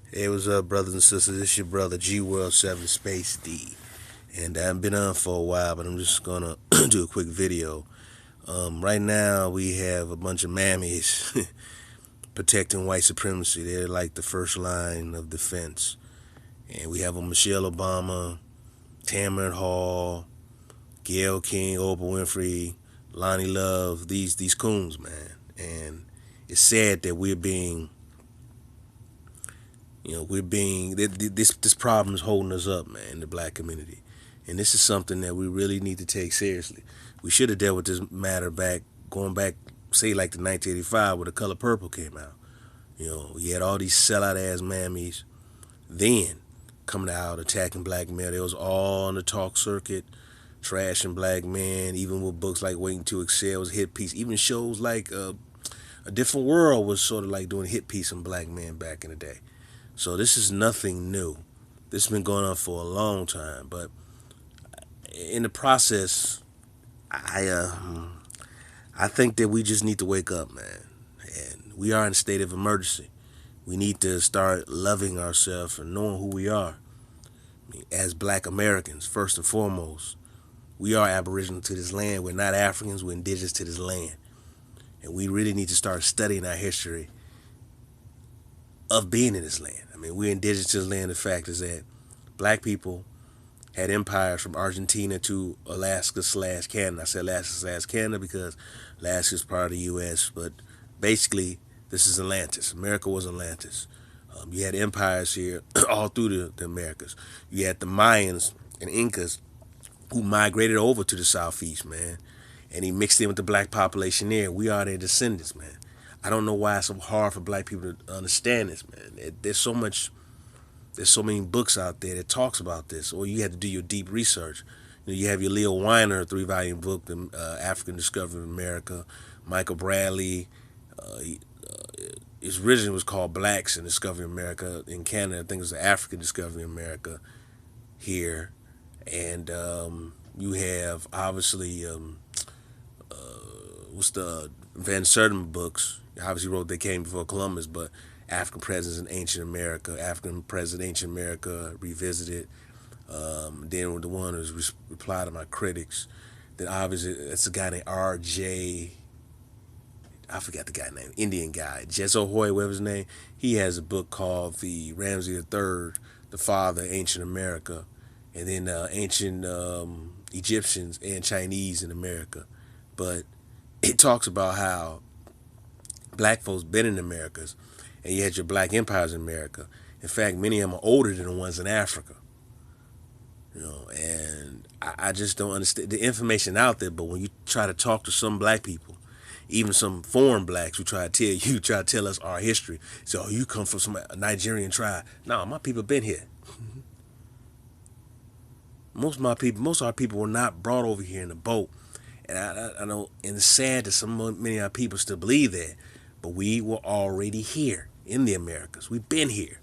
Hey, what's up, brothers and sisters? It's your brother G World 7 Space D. And I haven't been on for a while, but I'm just gonna do a quick video. Right now, we have a bunch of mammies protecting white supremacy. They're like the first line of defense. And we have a Michelle Obama, Tamron Hall, Gayle King, Oprah Winfrey, Lonnie Love, these coons, man. And it's sad that we're being this problem is holding us up, man, in the black community, and this is something that we really need to take seriously. We should have dealt with this matter going back, say like the 1985 where the Color Purple came out. You had all these sellout ass mammies then coming out attacking black men. It was all on the talk circuit, trashing black men. Even with books like Waiting to Excel was a hit piece. Even shows like A Different World was sort of like doing a hit piece on black men back in the day. So this is nothing new. This has been going on for a long time, but in the process, I think that we just need to wake up, man. And we are in a state of emergency. We need to start loving ourselves and knowing who we are. I mean, as black Americans, first and foremost, we are aboriginal to this land. We're not Africans, we're indigenous to this land. And we really need to start studying our history of being in this land. I mean, we're indigenous to this land. The fact is that black people had empires from Argentina to Alaska slash Canada. I said Alaska slash Canada because Alaska is part of the U.S., but basically this is Atlantis. America was Atlantis. You had empires here all through the Americas. You had the Mayans and Incas who migrated over to the southeast, man, and he mixed in with the black population there. We are their descendants, man. I don't know why it's so hard for black people to understand this, man. There's so many books out there that talks about this, or you have to do your deep research. You have your Leo Weiner 3-volume book, The African Discovery of America. Michael Bradley, his originally was called Blacks in Discovery of America in Canada. I think it was the African Discovery of America here. And you have obviously what's the Van Sertima books. Obviously wrote They Came Before Columbus, but African Presence in Ancient America, African Presence in Ancient America Revisited. Then the one who's replied to my critics. Then obviously it's a guy named R.J. I forgot the guy name, Indian guy, Jezo Hoy, whatever his name. He has a book called The Ramsey III, the Father of Ancient America, and then Ancient Egyptians and Chinese in America. But it talks about how black folks been in the Americas, and you had your black empires in America. In fact, many of them are older than the ones in Africa. And I just don't understand the information out there. But when you try to talk to some black people, even some foreign blacks who try to try to tell us our history. So, oh, you come from some Nigerian tribe. No, my people been here. Most of our people were not brought over here in a boat. And I know, and it's sad that many of our people still believe that, but we were already here in the Americas. We've been here.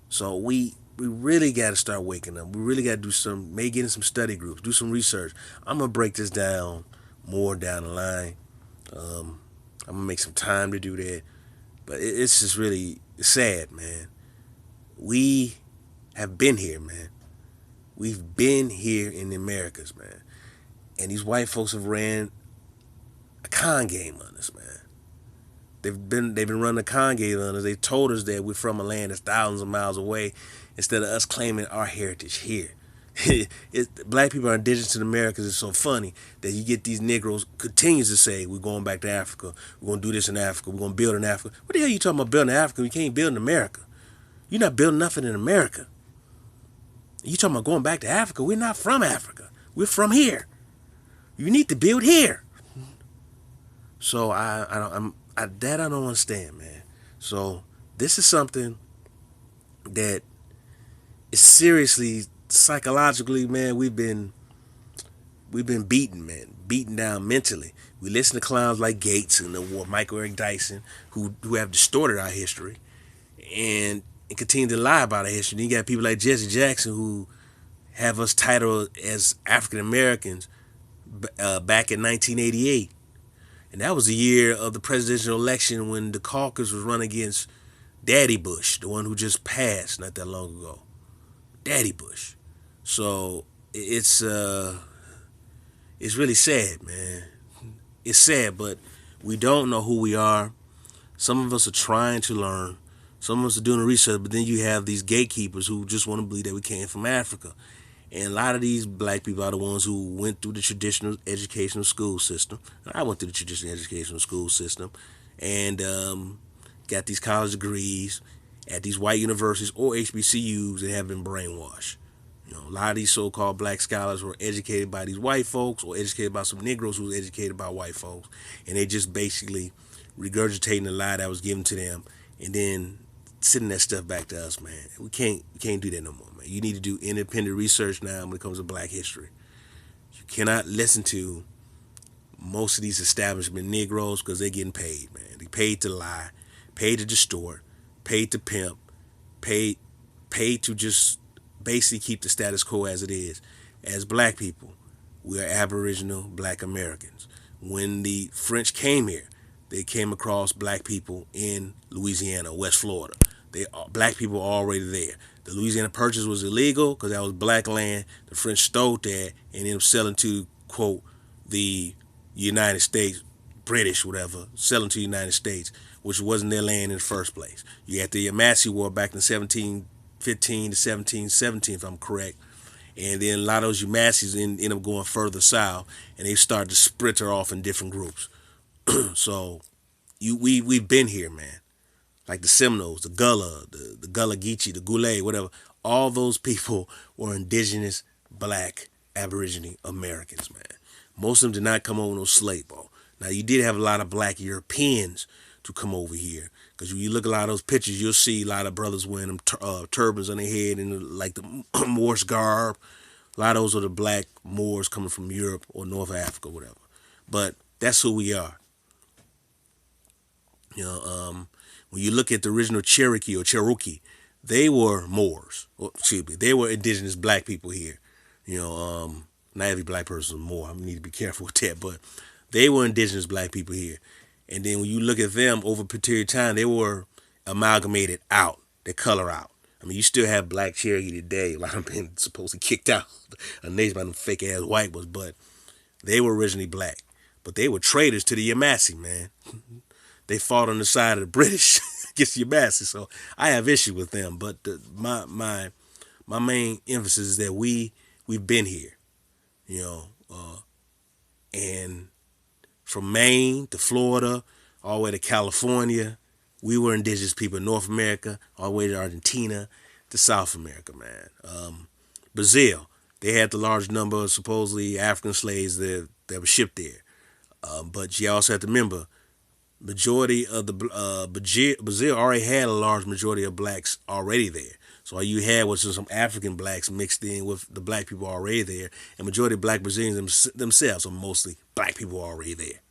So we really got to start waking up. We really got to do maybe get in some study groups, do some research. I'm gonna break this down more down the line. I'm gonna make some time to do that. But it's just really sad, man. We have been here, man. We've been here in the Americas, man. And these white folks have ran a con game on us, man. They've been running a con game on us. They told us that we're from a land that's thousands of miles away, instead of us claiming our heritage here. Black people are indigenous to the Americas. It's so funny that you get these Negroes continues to say we're going back to Africa. We're going to do this in Africa. We're going to build in Africa. What the hell are you talking about building in Africa? You can't build in America. You're not building nothing in America. You talking about going back to Africa? We're not from Africa. We're from here. You need to build here. So I don't understand, man. So this is something that is seriously psychologically, man. We've been beaten, man, beaten down mentally. We listen to clowns like Gates and Michael Eric Dyson who have distorted our history and continue to lie about our history. Then you got people like Jesse Jackson who have us titled as African Americans back in 1988. And that was the year of the presidential election when the caucus was run against Daddy Bush, the one who just passed not that long ago. Daddy Bush. So it's really sad, man. It's sad, but we don't know who we are. Some of us are trying to learn. Some of us are doing the research, but then you have these gatekeepers who just want to believe that we came from Africa. And a lot of these black people are the ones who went through the traditional educational school system. I went through the traditional educational school system and got these college degrees at these white universities or HBCUs that have been brainwashed. A lot of these so-called black scholars were educated by these white folks or educated by some Negroes who were educated by white folks. And they just basically regurgitating the lie that was given to them and then sending that stuff back to us, man. We can't do that no more, man. You need to do independent research now when it comes to black history. You cannot listen to most of these establishment Negroes because they're getting paid, man. They paid to lie, paid to distort, paid to pimp, paid to just basically keep the status quo as it is. As black people, we are Aboriginal black Americans. When the French came here, they came across black people in Louisiana, West Florida. Black people were already there. The Louisiana Purchase was illegal because that was black land. The French stole that and ended up selling to, quote, the United States, British, whatever, selling to the United States, which wasn't their land in the first place. You had the Yamasee War back in 1715 to 1717, if I'm correct. And then a lot of those Yamasees end up going further south, and they started to splinter off in different groups. So we've been here, man. Like the Seminoles, the Gullah, the Gullah Geechee, the Goulet, whatever. All those people were indigenous black Aborigine Americans, man. Most of them did not come over no slave boat. Now you did have a lot of black Europeans to come over here, because when you look at a lot of those pictures, you'll see a lot of brothers wearing them turbans on their head and like the Moorish garb. A lot of those are the black Moors coming from Europe or North Africa, whatever. But that's who we are. When you look at the original Cherokee or Cherokee, they were Moors. Or, excuse me, they were indigenous black people here. Not every black person is Moor. I need to be careful with that, but they were indigenous black people here. And then when you look at them over a period of time, they were amalgamated out, their color out. I mean, you still have black Cherokee today. A lot of them been supposedly kicked out a nation by them fake ass white ones, but they were originally black. But they were traitors to the Yamasee, man. They fought on the side of the British against the Yamasee, so I have issue with them. But my main emphasis is that we've been here, and from Maine to Florida, all the way to California, we were indigenous people in North America, all the way to Argentina to South America, man. Brazil, they had the large number of supposedly African slaves that were shipped there. But you also have to remember, majority of the Brazil already had a large majority of blacks already there. So all you had was some African blacks mixed in with the black people already there, and majority of black Brazilians themselves are mostly black people already there.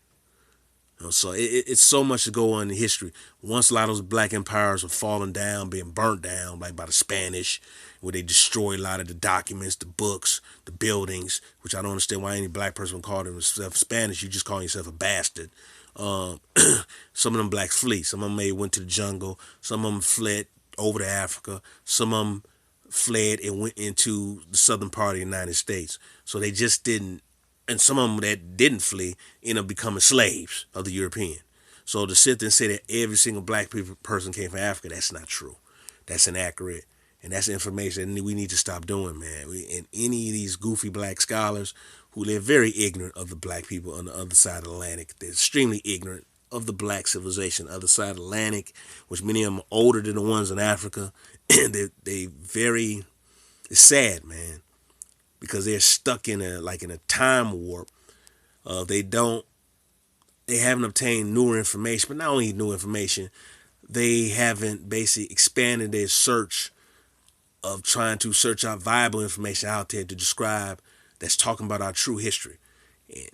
So it's so much to go on in history. Once a lot of those black empires were falling down, being burnt down, like by the Spanish, where they destroyed a lot of the documents, the books, the buildings, which I don't understand why any black person would call themselves Spanish. You just call yourself a bastard. Some of them blacks flee. Some of them may went to the jungle. Some of them fled over to Africa. Some of them fled and went into the southern part of the United States. So they just didn't. And some of them that didn't flee ended up becoming slaves of the European. So to sit there and say that every single black person came from Africa, that's not true. That's inaccurate. And that's information that we need to stop doing, man. And any of these goofy black scholars who live very ignorant of the black people on the other side of the Atlantic, they're extremely ignorant of the black civilization on the other side of the Atlantic, which many of them are older than the ones in Africa. And it's sad, man, because they're stuck in a time warp. They haven't obtained newer information, but not only new information, they haven't basically expanded their search of trying to search out viable information out there to describe that's talking about our true history. And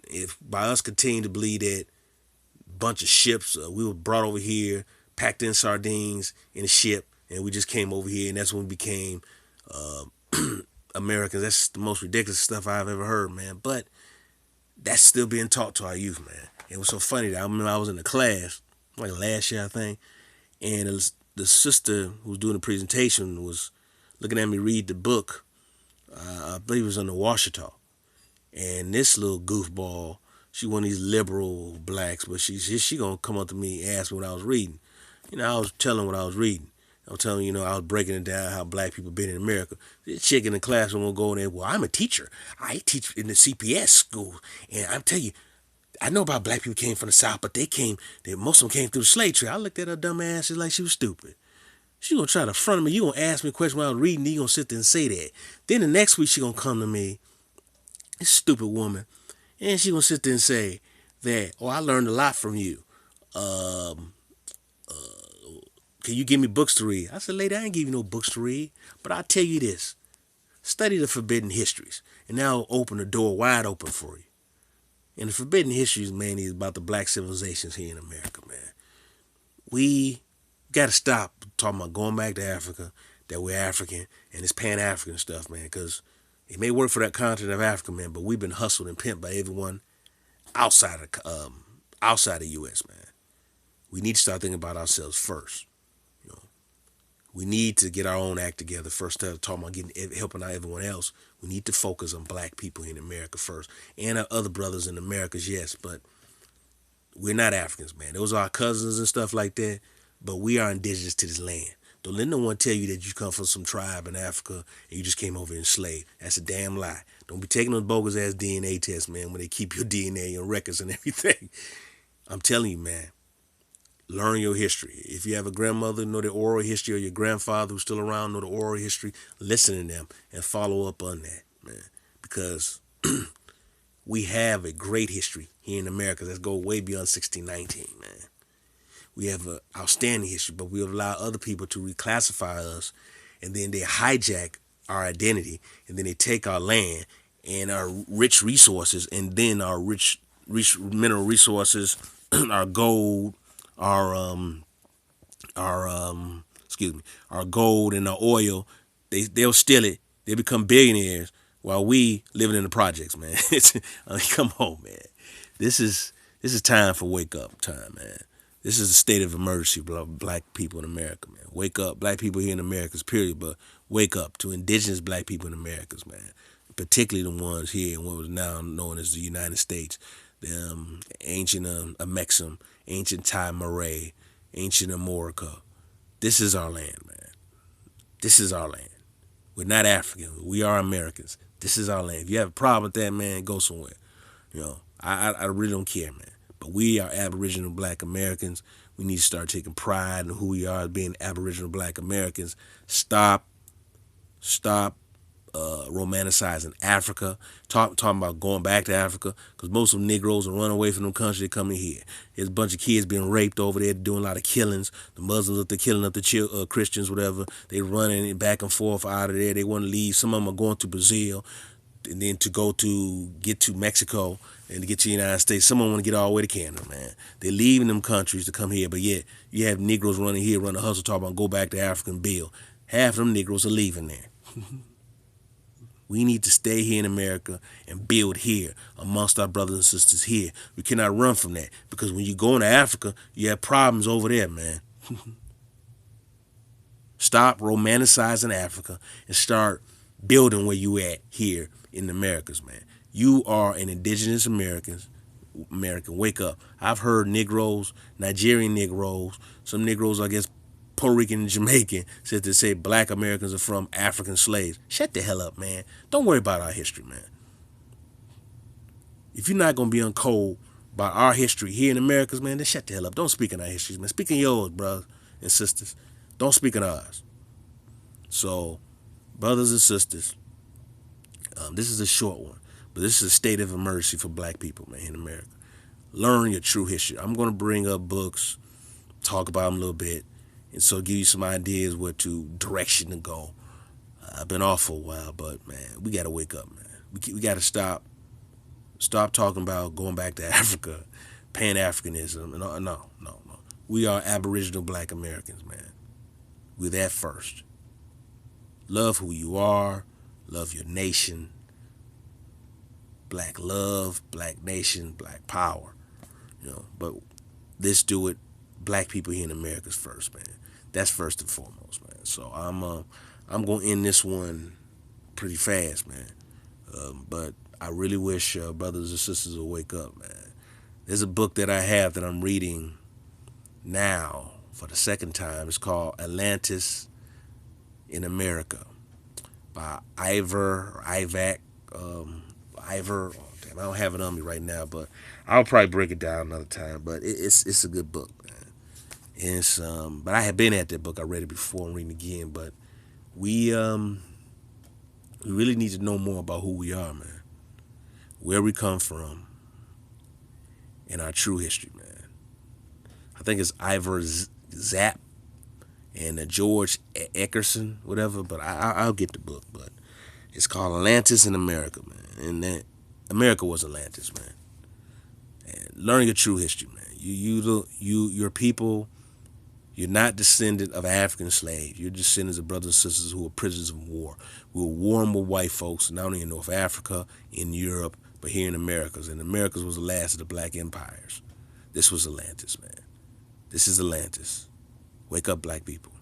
if by us continuing to believe that a bunch of ships, we were brought over here, packed in sardines in a ship, and we just came over here, and that's when we became Americans. That's the most ridiculous stuff I've ever heard, man. But that's still being taught to our youth, man. It was so funny that I remember I was in a class, like last year, I think, and the sister who was doing the presentation was looking at me read the book. I believe it was on the Washita. And this little goofball, she one of these liberal blacks, but she gonna come up to me and ask me what I was reading. I was telling what I was reading. I was telling I was breaking it down how black people been in America. This chick in the classroom will go in there. Well, I'm a teacher. I teach in the CPS school, and I'm telling you, I know about black people came from the South, but most of them came through the slave trade. I looked at her dumb ass like she was stupid. She gonna try to front me. You gonna ask me a question while I was reading, you gonna sit there and say that. Then the next week she gonna come to me, this stupid woman, and she gonna sit there and say that, oh, I learned a lot from you. Um, can you give me books to read? I said, lady, I ain't give you no books to read, but I'll tell you this. Study the forbidden histories, and that'll open the door wide open for you. And the forbidden histories, man, is about the black civilizations here in America, man. We got to stop talking about going back to Africa, that we're African, and this Pan-African stuff, man, because it may work for that continent of Africa, man, but we've been hustled and pimped by everyone outside the U.S., man. We need to start thinking about ourselves first. We need to get our own act together first. Instead of talking about helping out everyone else, we need to focus on black people in America first, and our other brothers in America, yes, but we're not Africans, man. Those are our cousins and stuff like that, but we are indigenous to this land. Don't let no one tell you that you come from some tribe in Africa and you just came over enslaved. That's a damn lie. Don't be taking those bogus ass DNA tests, man, when they keep your DNA and records and everything. I'm telling you, man, learn your history. If you have a grandmother, know the oral history, or your grandfather who's still around, know the oral history, listen to them and follow up on that, man. Because we have a great history here in America that's go way beyond 1619, man. We have an outstanding history, but we allow other people to reclassify us, and then they hijack our identity, and then they take our land and our rich resources, and then our rich mineral resources, our gold, our our gold and our oil. They'll steal it. They become billionaires while we living in the projects, man. Come on, man. This is time for wake up time, man. This is a state of emergency, black people in America, man. Wake up, black people here in America, period, but wake up to indigenous black people in America, man. Particularly the ones here in what was now known as the United States, the ancient Amexem, ancient Tai Marae, ancient Amorica. This is our land, man. This is our land. We're not African. We are Americans. This is our land. If you have a problem with that, man, go somewhere. I really don't care, man. But we are Aboriginal Black Americans. We need to start taking pride in who we are as being Aboriginal Black Americans. Stop romanticizing Africa, talking about going back to Africa, because most of them Negroes are running away from them countries. They coming here. There's a bunch of kids being raped over there, doing a lot of killings. The Muslims are killing up the Christians, whatever. They running back and forth out of there. They want to leave. Some of them are going to Brazil, and then to get to Mexico and to get to the United States. Some of them want to get all the way to Canada, man. They're leaving them countries to come here, but yet you have Negroes running here, running a hustle, talking about go back to Africa and build. Half of them Negroes are leaving there. We need to stay here in America and build here amongst our brothers and sisters here. We cannot run from that, because when you go into Africa, you have problems over there, man. Stop romanticizing Africa and start building where you at here in the Americas, man. You are an indigenous American. Wake up. I've heard Negroes, Nigerian Negroes, some Negroes, I guess, Puerto Rican and Jamaican, said to say black Americans are from African slaves. Shut the hell up, man. Don't worry about our history, man. If you're not going to be on code about our history here in Americas, man, then shut the hell up. Don't speak in our histories, man. Speak in yours, brothers and sisters. Don't speak in ours. So, brothers and sisters, this is a short one, but this is a state of emergency for black people, man, in America. Learn your true history. I'm going to bring up books, talk about them a little bit, and so give you some ideas where to direction to go. I've been off for a while, but man, we got to wake up, man. We got to stop talking about going back to Africa, Pan-Africanism. No. We are Aboriginal Black Americans, man. We're that first. Love who you are. Love your nation. Black love, black nation, black power. But let's do it. Black people here in America's first, man. That's first and foremost, man. So I'm gonna end this one pretty fast, man. But I really wish brothers and sisters will wake up, man. There's a book that I have that I'm reading now for the second time. It's called Atlantis in America by Ivac. Ivor. Oh, damn, I don't have it on me right now, but I'll probably break it down another time. But it's a good book, man. And it's but I had been at that book. I read it before. I'm reading it again, but we really need to know more about who we are, man, where we come from, and our true history, man. I think it's Ivor Zapp and George Eckerson, whatever. But I'll get the book. But it's called Atlantis in America, man. And that America was Atlantis, man. And learning your true history, man. Your people. You're not descendant of African slaves. You're descendants of brothers and sisters who were prisoners of war. We were warring with white folks, not only in North Africa, in Europe, but here in Americas. And Americas was the last of the black empires. This was Atlantis, man. This is Atlantis. Wake up, black people.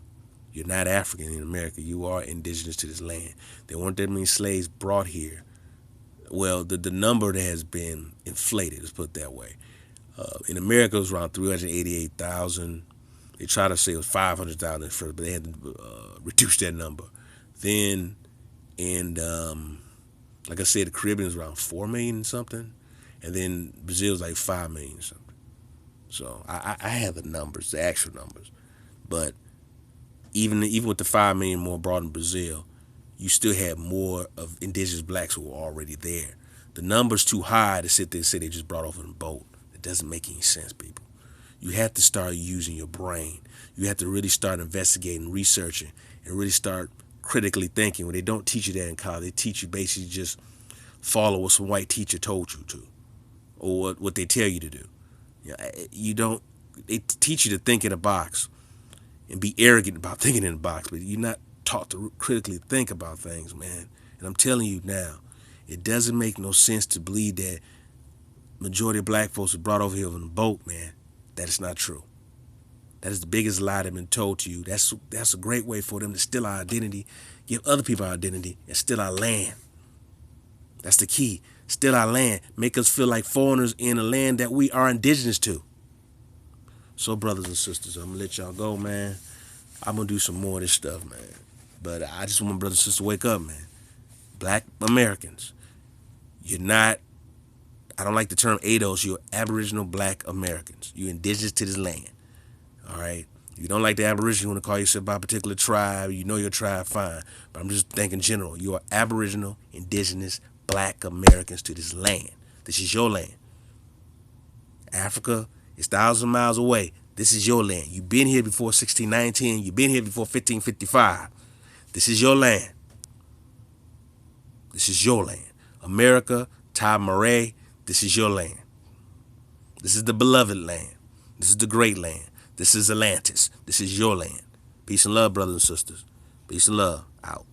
You're not African in America. You are indigenous to this land. There weren't that many slaves brought here. Well, the number that has been inflated, let's put it that way. In America, it was around 388,000. They tried to say it was 500,000 at first, but they had to reduce that number. Then, and like I said, the Caribbean was around 4 million and something. And then Brazil was like 5 million or something. So I have the numbers, the actual numbers. But even with the 5 million more brought in Brazil, you still had more of indigenous blacks who were already there. The number's too high to sit there and say they just brought over in a boat. It doesn't make any sense, people. You have to start using your brain. You have to really start investigating, researching, and really start critically thinking. When they don't teach you that in college, they teach you basically just follow what some white teacher told you to, or what they tell you to do. You don't. They teach you to think in a box and be arrogant about thinking in a box, but you're not taught to critically think about things, man. And I'm telling you now, it doesn't make no sense to believe that majority of black folks are brought over here on a boat, man. That is not true. That is the biggest lie that's been told to you. That's a great way for them to steal our identity, give other people our identity, and steal our land. That's the key. Steal our land. Make us feel like foreigners in a land that we are indigenous to. So, brothers and sisters, I'm going to let y'all go, man. I'm going to do some more of this stuff, man. But I just want my brothers and sisters to wake up, man. Black Americans. You're not, I don't like the term ADOS, you're Aboriginal Black Americans. You're indigenous to this land. All right? If you don't like the Aboriginal, you want to call yourself by a particular tribe, you know your tribe, fine. But I'm just thinking general. You are Aboriginal, indigenous, Black Americans to this land. This is your land. Africa is thousands of miles away. This is your land. You've been here before 1619. You've been here before 1555. This is your land. This is your land. America, Ty Murray, this is your land. This is the beloved land. This is the great land. This is Atlantis. This is your land. Peace and love, brothers and sisters. Peace and love. Out.